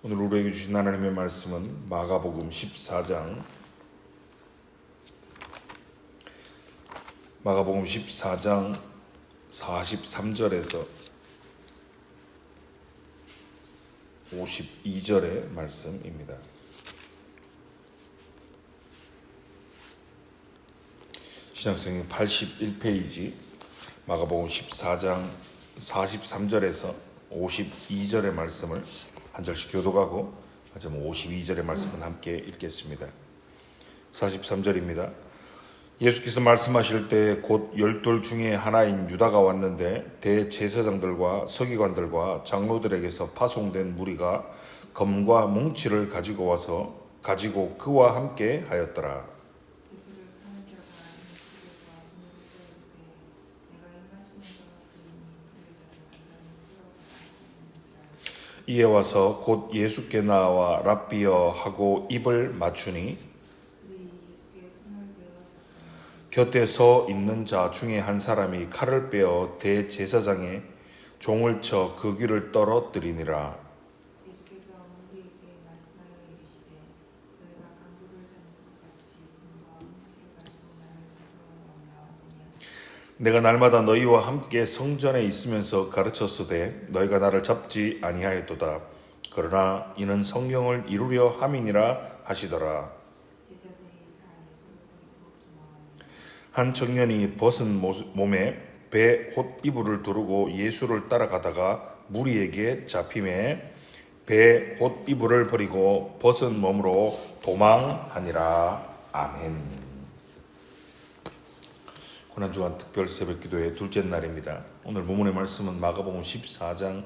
오늘 우리에게 주신 하나님의 말씀은 마가복음 14장 43절에서 52절의 말씀입니다. 신약성경 81페이지 마가복음 14장 43절에서 52절의 말씀을 한 절씩 교독하고 52절의 말씀은 함께 읽겠습니다. 43절입니다. 예수께서 말씀하실 때 곧 12 중에 하나인 유다가 왔는데 대제사장들과 서기관들과 장로들에게서 파송된 무리가 검과 뭉치를 가지고 그와 함께 하였더라. 이에 와서 곧 예수께 나와 랍비여 하고 입을 맞추니 곁에 서 있는 자 중에 한 사람이 칼을 빼어 대제사장의 종을 쳐 그 귀를 떨어뜨리니라. 내가 날마다 너희와 함께 성전에 있으면서 가르쳤으되 너희가 나를 잡지 아니하였도다. 그러나 이는 성경을 이루려 함이니라 하시더라. 한 청년이 벗은 몸에 배 홑이불을 두르고 예수를 따라가다가 무리에게 잡힘에 배 홑이불을 버리고 벗은 몸으로 도망하니라. 아멘. 고난주간 특별 새벽기도의 둘째 날입니다. 오늘 본문의 말씀은 마가복음 14장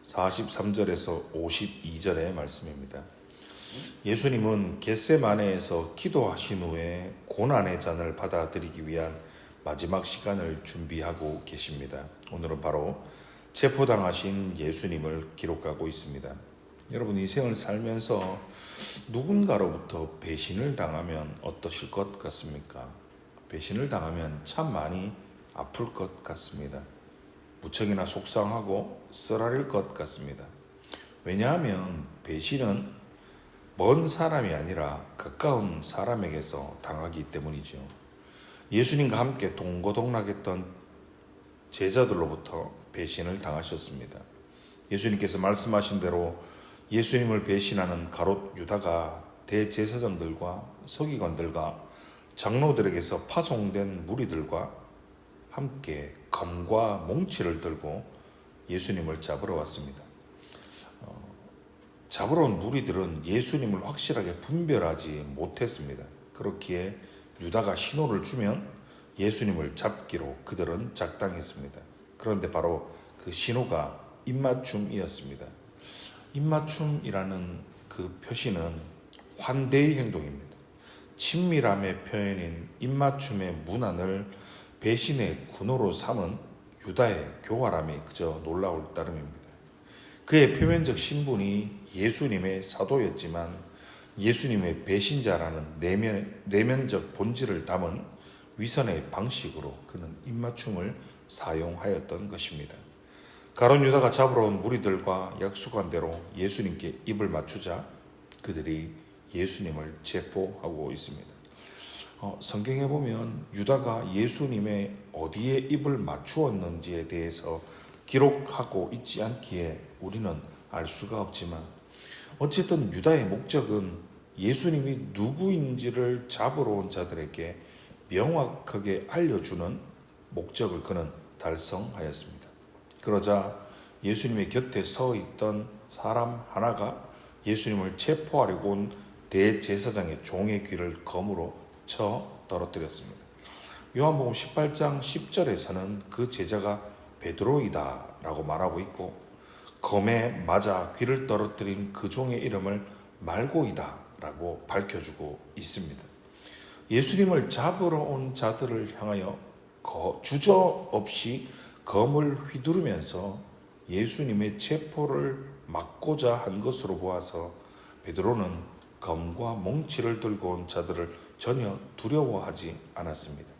43절에서 52절의 말씀입니다. 예수님은 겟세마네에서 기도하신 후에 고난의 잔을 받아들이기 위한 마지막 시간을 준비하고 계십니다. 오늘은 바로 체포당하신 예수님을 기록하고 있습니다. 여러분, 이 생을 살면서 누군가로부터 배신을 당하면 어떠실 것 같습니까? 배신을 당하면 참 많이 아플 것 같습니다. 무척이나 속상하고 쓰라릴 것 같습니다. 왜냐하면 배신은 먼 사람이 아니라 가까운 사람에게서 당하기 때문이죠. 예수님과 함께 동고동락했던 제자들로부터 배신을 당하셨습니다. 예수님께서 말씀하신 대로 예수님을 배신하는 가롯 유다가 대제사장들과 서기관들과 장로들에게서 파송된 무리들과 함께 검과 몽치를 들고 예수님을 잡으러 왔습니다. 잡으러 온 무리들은 예수님을 확실하게 분별하지 못했습니다. 그렇기에 유다가 신호를 주면 예수님을 잡기로 그들은 작당했습니다. 그런데 바로 그 신호가 입맞춤이었습니다. 입맞춤이라는 그 표시는 환대의 행동입니다. 친밀함의 표현인 입맞춤의 문안을 배신의 군호로 삼은 유다의 교활함이 그저 놀라울 따름입니다. 그의 표면적 신분이 예수님의 사도였지만 예수님의 배신자라는 내면적 본질을 담은 위선의 방식으로 그는 입맞춤을 사용하였던 것입니다. 가룟 유다가 잡으러 온 무리들과 약속한 대로 예수님께 입을 맞추자 그들이 예수님을 체포하고 있습니다. 성경에 보면 유다가 예수님의 어디에 입을 맞추었는지에 대해서 기록하고 있지 않기에 우리는 알 수가 없지만 어쨌든 유다의 목적은 예수님이 누구인지를 잡으러 온 자들에게 명확하게 알려주는 목적을 그는 달성하였습니다. 그러자 예수님의 곁에 서 있던 사람 하나가 예수님을 체포하려고 온 대제사장의 종의 귀를 검으로 쳐 떨어뜨렸습니다. 요한복음 18장 10절에서는 그 제자가 베드로이다 라고 말하고 있고 검에 맞아 귀를 떨어뜨린 그 종의 이름을 말고이다 라고 밝혀주고 있습니다. 예수님을 잡으러 온 자들을 향하여 주저없이 검을 휘두르면서 예수님의 체포를 막고자 한 것으로 보아서 베드로는 검과 몽치를 들고 온 자들을 전혀 두려워하지 않았습니다.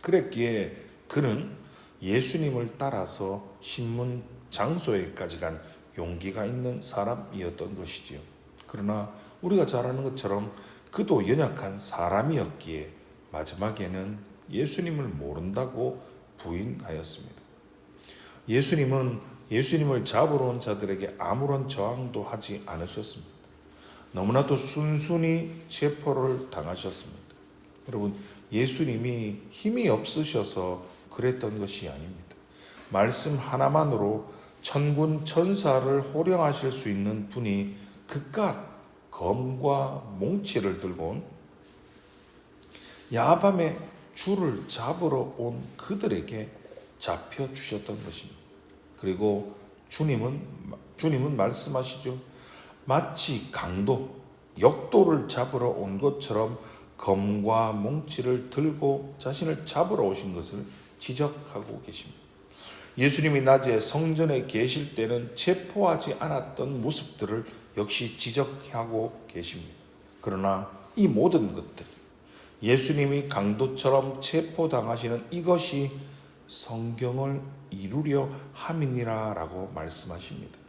그랬기에 그는 예수님을 따라서 신문 장소에까지 간 용기가 있는 사람이었던 것이지요. 그러나 우리가 잘 아는 것처럼 그도 연약한 사람이었기에 마지막에는 예수님을 모른다고 부인하였습니다. 예수님을 잡으러 온 자들에게 아무런 저항도 하지 않으셨습니다. 너무나도 순순히 체포를 당하셨습니다. 여러분, 예수님이 힘이 없으셔서 그랬던 것이 아닙니다. 말씀 하나만으로 천군 천사를 호령하실 수 있는 분이 그깟 검과 몽치를 들고 온 야밤에 주를 잡으러 온 그들에게 잡혀주셨던 것입니다. 그리고 주님은 말씀하시죠. 마치 강도, 역도를 잡으러 온 것처럼 검과 몽치를 들고 자신을 잡으러 오신 것을 지적하고 계십니다. 예수님이 낮에 성전에 계실 때는 체포하지 않았던 모습들을 역시 지적하고 계십니다. 그러나 이 모든 것들, 예수님이 강도처럼 체포당하시는 이것이 성경을 이루려 함이니라 라고 말씀하십니다.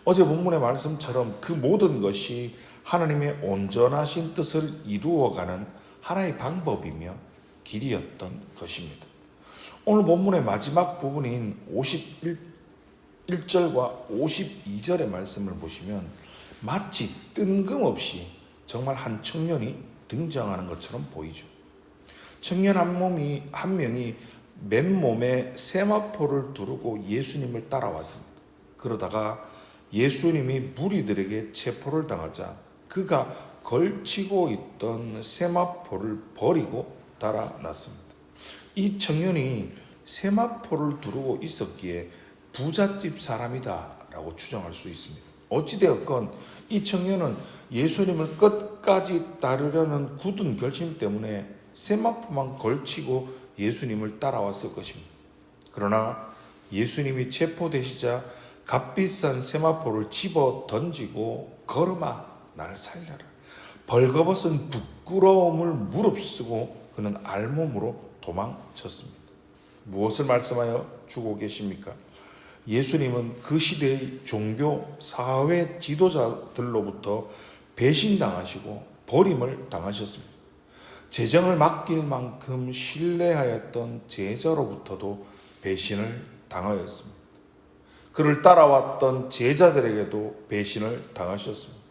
어제 본문의 말씀처럼 그 모든 것이 하나님의 온전하신 뜻을 이루어가는 하나의 방법이며 길이었던 것입니다. 오늘 본문의 마지막 부분인 51절과 52절의 말씀을 보시면 마치 뜬금없이 정말 한 청년이 등장하는 것처럼 보이죠. 청년 한 명이 맨몸에 세마포를 두르고 예수님을 따라왔습니다. 그러다가 예수님이 무리들에게 체포를 당하자 그가 걸치고 있던 세마포를 버리고 달아났습니다. 이 청년이 세마포를 두르고 있었기에 부잣집 사람이다 라고 추정할 수 있습니다. 어찌되었건 이 청년은 예수님을 끝까지 따르려는 굳은 결심 때문에 세마포만 걸치고 예수님을 따라왔을 것입니다. 그러나 예수님이 체포되시자 값비싼 세마포를 집어 던지고 걸음아 날 살려라. 벌거벗은 부끄러움을 무릅쓰고 그는 알몸으로 도망쳤습니다. 무엇을 말씀하여 주고 계십니까? 예수님은 그 시대의 종교 사회 지도자들로부터 배신당하시고 버림을 당하셨습니다. 재정을 맡길 만큼 신뢰하였던 제자로부터도 배신을 당하였습니다. 그를 따라왔던 제자들에게도 배신을 당하셨습니다.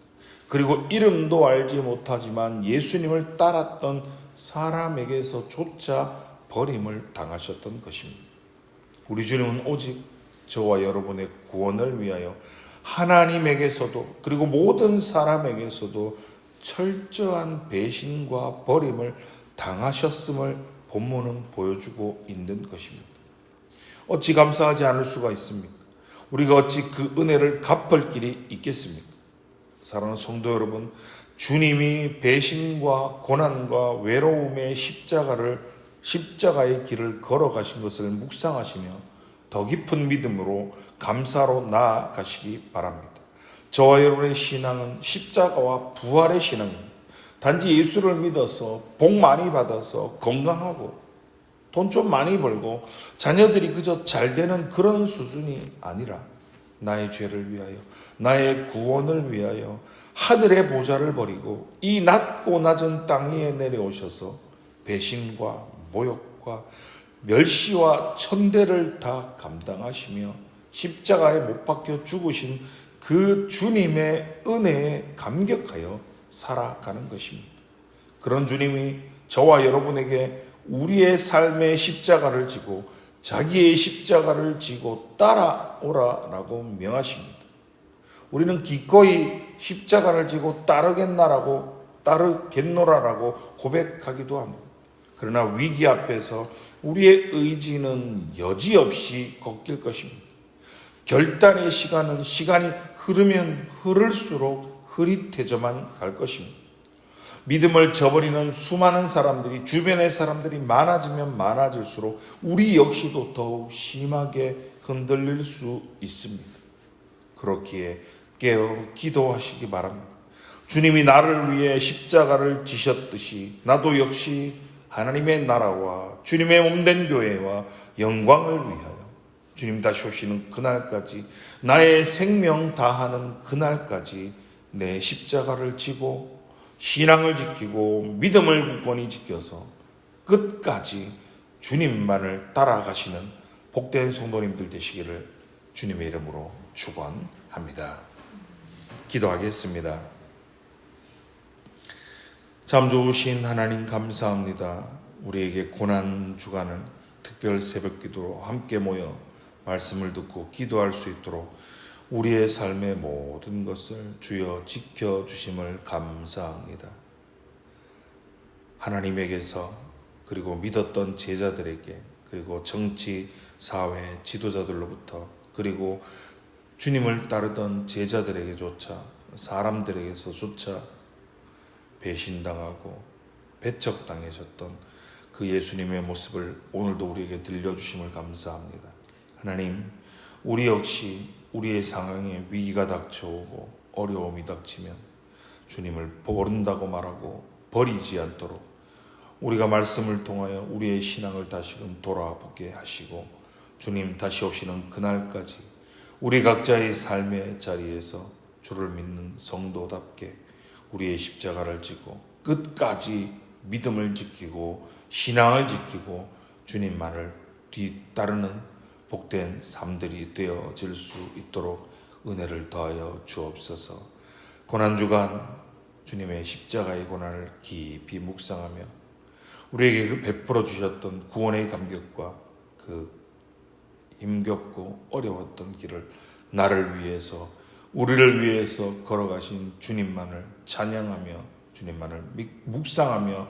그리고 이름도 알지 못하지만 예수님을 따랐던 사람에게서조차 버림을 당하셨던 것입니다. 우리 주님은 오직 저와 여러분의 구원을 위하여 하나님에게서도 그리고 모든 사람에게서도 철저한 배신과 버림을 당하셨음을 본문은 보여주고 있는 것입니다. 어찌 감사하지 않을 수가 있습니까? 우리가 어찌 그 은혜를 갚을 길이 있겠습니까? 사랑하는 성도 여러분, 주님이 배신과 고난과 외로움의 십자가의 길을 걸어가신 것을 묵상하시며 더 깊은 믿음으로 감사로 나아가시기 바랍니다. 저와 여러분의 신앙은 십자가와 부활의 신앙입니다. 단지 예수를 믿어서 복 많이 받아서 건강하고 돈 좀 많이 벌고 자녀들이 그저 잘 되는 그런 수준이 아니라 나의 죄를 위하여 나의 구원을 위하여 하늘의 보좌를 버리고 이 낮고 낮은 땅 위에 내려오셔서 배신과 모욕과 멸시와 천대를 다 감당하시며 십자가에 못 박혀 죽으신 그 주님의 은혜에 감격하여 살아가는 것입니다. 그런 주님이 저와 여러분에게 우리의 삶의 십자가를 지고 자기의 십자가를 지고 따라오라라고 명하십니다. 우리는 기꺼이 십자가를 지고 따르겠노라라고 고백하기도 합니다. 그러나 위기 앞에서 우리의 의지는 여지없이 꺾일 것입니다. 결단의 시간이 흐르면 흐를수록 흐릿해져만 갈 것입니다. 믿음을 저버리는 수많은 사람들이 주변의 사람들이 많아지면 많아질수록 우리 역시도 더욱 심하게 흔들릴 수 있습니다. 그렇기에 깨어 기도하시기 바랍니다. 주님이 나를 위해 십자가를 지셨듯이 나도 역시 하나님의 나라와 주님의 몸된 교회와 영광을 위하여 주님 다시 오시는 그날까지, 나의 생명 다하는 그날까지 내 십자가를 지고 신앙을 지키고 믿음을 굳건히 지켜서 끝까지 주님만을 따라가시는 복된 성도님들 되시기를 주님의 이름으로 축원합니다. 기도하겠습니다. 참 좋으신 하나님 감사합니다. 우리에게 고난 주간은 특별 새벽 기도로 함께 모여 말씀을 듣고 기도할 수 있도록 우리의 삶의 모든 것을 주여 지켜주심을 감사합니다. 하나님에게서, 그리고 믿었던 제자들에게, 그리고 정치, 사회, 지도자들로부터, 그리고 주님을 따르던 제자들에게조차, 사람들에게서조차 배신당하고 배척당하셨던 그 예수님의 모습을 오늘도 우리에게 들려주심을 감사합니다. 하나님, 우리 역시 우리의 상황에 위기가 닥쳐오고 어려움이 닥치면 주님을 모른다고 말하고 버리지 않도록 우리가 말씀을 통하여 우리의 신앙을 다시금 돌아보게 하시고, 주님 다시 오시는 그날까지 우리 각자의 삶의 자리에서 주를 믿는 성도답게 우리의 십자가를 지고 끝까지 믿음을 지키고 신앙을 지키고 주님만을 뒤따르는 복된 삶들이 되어질 수 있도록 은혜를 더하여 주옵소서. 고난주간 주님의 십자가의 고난을 깊이 묵상하며 우리에게 베풀어 주셨던 구원의 감격과 그 힘겹고 어려웠던 길을 나를 위해서, 우리를 위해서 걸어가신 주님만을 찬양하며 주님만을 묵상하며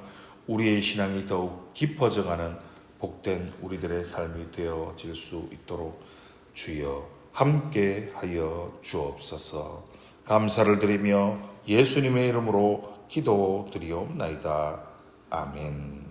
우리의 신앙이 더욱 깊어져가는 복된 우리들의 삶이 되어질 수 있도록 주여 함께 하여 주옵소서. 감사를 드리며 예수님의 이름으로 기도드리옵나이다. 아멘.